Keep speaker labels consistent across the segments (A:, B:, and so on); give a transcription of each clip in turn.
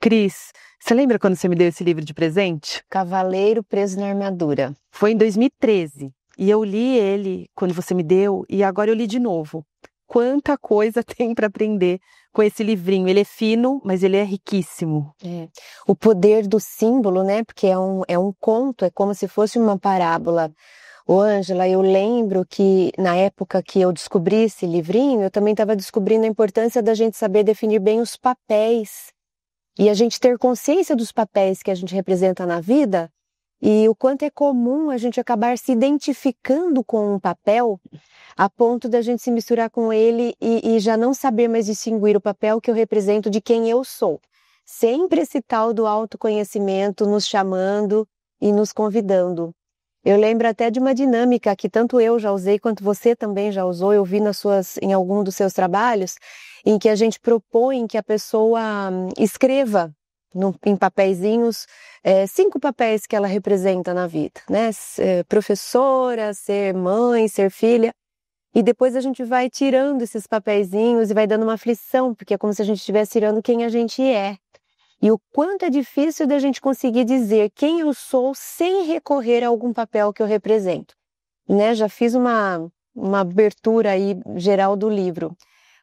A: Cris, você lembra quando você me deu esse livro de presente?
B: Cavaleiro Preso na Armadura.
A: Foi em 2013. E eu li ele quando você me deu e agora eu li de novo. Quanta coisa tem para aprender com esse livrinho. Ele é fino, mas ele é riquíssimo.
B: O poder do símbolo, né? Porque é um conto, é como se fosse uma parábola. Ô, Ângela, eu lembro que na época que eu descobri esse livrinho, eu também estava descobrindo a importância da gente saber definir bem os papéis. E a gente ter consciência dos papéis que a gente representa na vida e o quanto é comum a gente acabar se identificando com um papel a ponto da gente se misturar com ele e já não saber mais distinguir o papel que eu represento de quem eu sou. Sempre esse tal do autoconhecimento nos chamando e nos convidando. Eu lembro até de uma dinâmica que tanto eu já usei quanto você também já usou, eu vi em algum dos seus trabalhos, em que a gente propõe que a pessoa escreva em papeizinhos 5 papéis que ela representa na vida, né? Ser professora, ser mãe, ser filha. E depois a gente vai tirando esses papeizinhos e vai dando uma aflição, porque é como se a gente estivesse tirando quem a gente é. E o quanto é difícil da gente conseguir dizer quem eu sou sem recorrer a algum papel que eu represento. Né? Já fiz uma abertura aí geral do livro.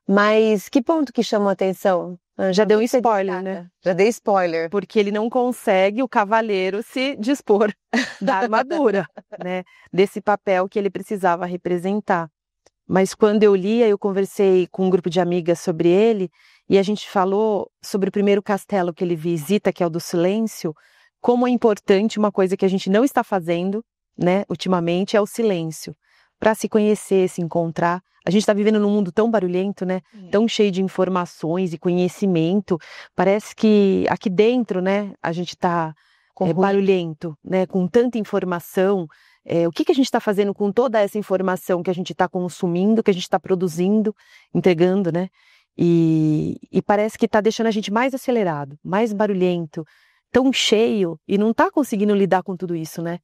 B: Mas que ponto que chamou a atenção?
A: Já deu um spoiler, né?
B: Já dei spoiler.
A: Porque ele não consegue, o cavaleiro, se dispor da armadura, né? Desse papel que ele precisava representar. Mas quando eu li, eu conversei com um grupo de amigas sobre ele e a gente falou sobre o primeiro castelo que ele visita, que é o do silêncio, como é importante uma coisa que a gente não está fazendo, né, ultimamente, é o silêncio. Para se conhecer, se encontrar. A gente está vivendo num mundo tão barulhento, né, tão cheio de informações e conhecimento. Parece que aqui dentro, né, a gente está barulhento, né, com tanta informação. O que a gente está fazendo com toda essa informação que a gente está consumindo, que a gente está produzindo, entregando, né? E parece que está deixando a gente mais acelerado, mais barulhento, tão cheio e não está conseguindo lidar com tudo isso, né?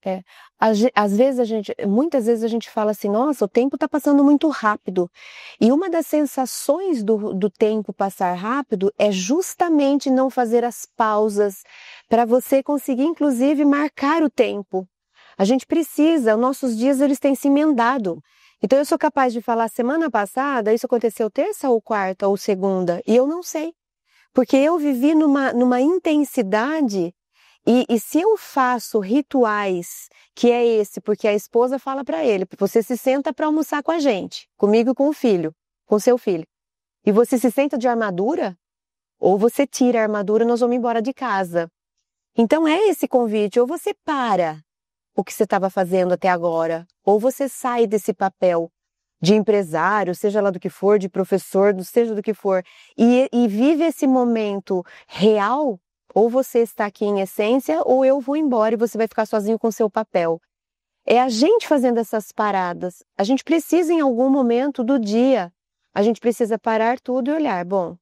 B: Às vezes muitas vezes a gente fala assim, nossa, o tempo está passando muito rápido. E uma das sensações do tempo passar rápido é justamente não fazer as pausas para você conseguir, inclusive, marcar o tempo. A gente precisa, os nossos dias eles têm se emendado. Então eu sou capaz de falar, semana passada, isso aconteceu terça ou quarta ou segunda, e eu não sei. Porque eu vivi numa intensidade, e se eu faço rituais, que é esse, porque a esposa fala para ele, você se senta para almoçar com a gente, comigo e com o filho, com seu filho, e você se senta de armadura, ou você tira a armadura, nós vamos embora de casa. Então é esse convite, ou você para o que você estava fazendo até agora, ou você sai desse papel de empresário, seja lá do que for, de professor, seja do que for, e vive esse momento real, ou você está aqui em essência, ou eu vou embora e você vai ficar sozinho com o seu papel. É a gente fazendo essas paradas. A gente precisa, em algum momento do dia, a gente precisa parar tudo e olhar, bom,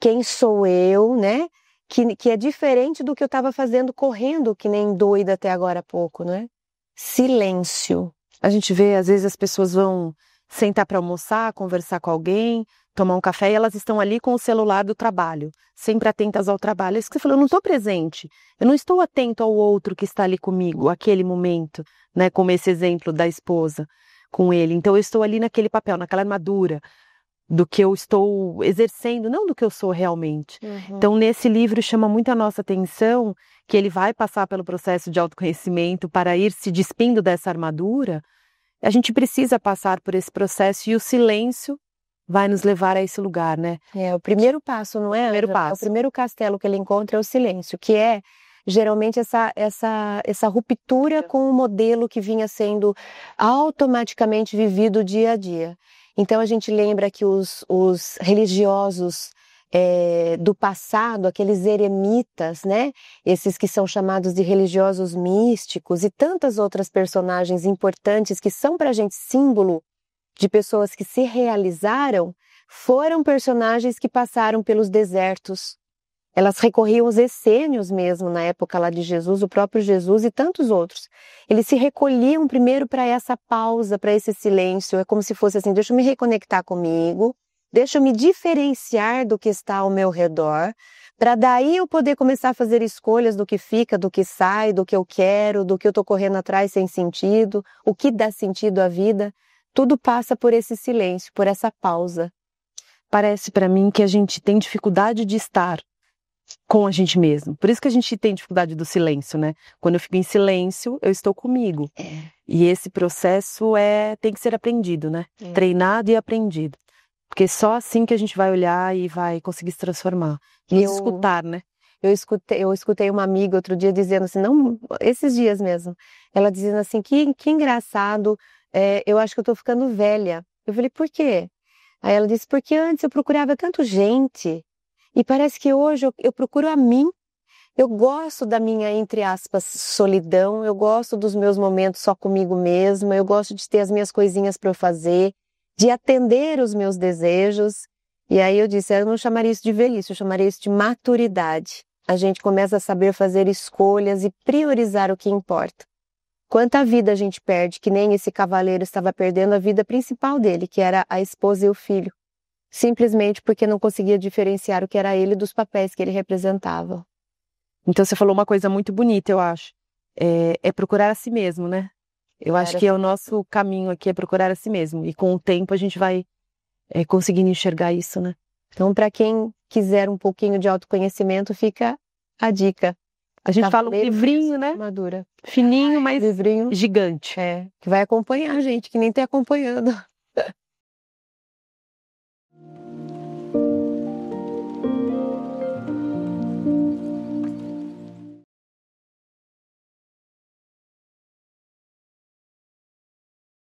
B: quem sou eu, né? Que é diferente do que eu estava fazendo correndo, que nem doida até agora há pouco, né? Silêncio.
A: A gente vê, às vezes, as pessoas vão sentar para almoçar, conversar com alguém, tomar um café e elas estão ali com o celular do trabalho, sempre atentas ao trabalho. É isso que você falou, eu não estou presente, eu não estou atento ao outro que está ali comigo, aquele momento, né? Como esse exemplo da esposa com ele. Então eu estou ali naquele papel, naquela armadura, do que eu estou exercendo, não do que eu sou realmente. Então, nesse livro chama muito a nossa atenção que ele vai passar pelo processo de autoconhecimento para ir se despindo dessa armadura. A gente precisa passar por esse processo e o silêncio vai nos levar a esse lugar, né?
B: É o primeiro passo, não é?
A: Primeiro passo.
B: O primeiro castelo que ele encontra é o silêncio, que é geralmente essa ruptura com o modelo que vinha sendo automaticamente vivido dia a dia. Então a gente lembra que os religiosos do passado, aqueles eremitas, né? Esses que são chamados de religiosos místicos e tantas outras personagens importantes que são para a gente símbolo de pessoas que se realizaram, foram personagens que passaram pelos desertos. Elas recorriam aos essênios mesmo, na época lá de Jesus, o próprio Jesus e tantos outros. Eles se recolhiam primeiro para essa pausa, para esse silêncio. É como se fosse assim, deixa eu me reconectar comigo, deixa eu me diferenciar do que está ao meu redor, para daí eu poder começar a fazer escolhas do que fica, do que sai, do que eu quero, do que eu tô correndo atrás sem sentido, o que dá sentido à vida. Tudo passa por esse silêncio, por essa pausa.
A: Parece para mim que a gente tem dificuldade de estar com a gente mesmo. Por isso que a gente tem dificuldade do silêncio, né? Quando eu fico em silêncio, eu estou comigo. E esse processo tem que ser aprendido, né? Treinado e aprendido. Porque só assim que a gente vai olhar e vai conseguir se transformar. E escutar, né?
B: Eu escutei uma amiga outro dia dizendo assim, não, esses dias mesmo, ela dizendo assim, que engraçado, eu acho que eu tô ficando velha. Eu falei, por quê? Aí ela disse, porque antes eu procurava tanto gente, e parece que hoje eu procuro a mim. Eu gosto da minha, entre aspas, solidão, eu gosto dos meus momentos só comigo mesma, eu gosto de ter as minhas coisinhas para eu fazer, de atender os meus desejos. E aí eu disse, eu não chamaria isso de velhice, eu chamaria isso de maturidade. A gente começa a saber fazer escolhas e priorizar o que importa. Quanta vida a gente perde, que nem esse cavaleiro estava perdendo a vida principal dele, que era a esposa e o filho. Simplesmente porque não conseguia diferenciar o que era ele dos papéis que ele representava.
A: Então você falou uma coisa muito bonita, eu acho. É procurar a si mesmo, né? Eu acho que o nosso caminho aqui é procurar a si mesmo. E com o tempo a gente vai conseguindo enxergar isso, né?
B: Então, para quem quiser um pouquinho de autoconhecimento, fica a dica.
A: A gente fala um livrinho, né?
B: Madura.
A: Fininho, mas
B: livrinho
A: gigante.
B: que vai acompanhar a gente, que nem tá acompanhando.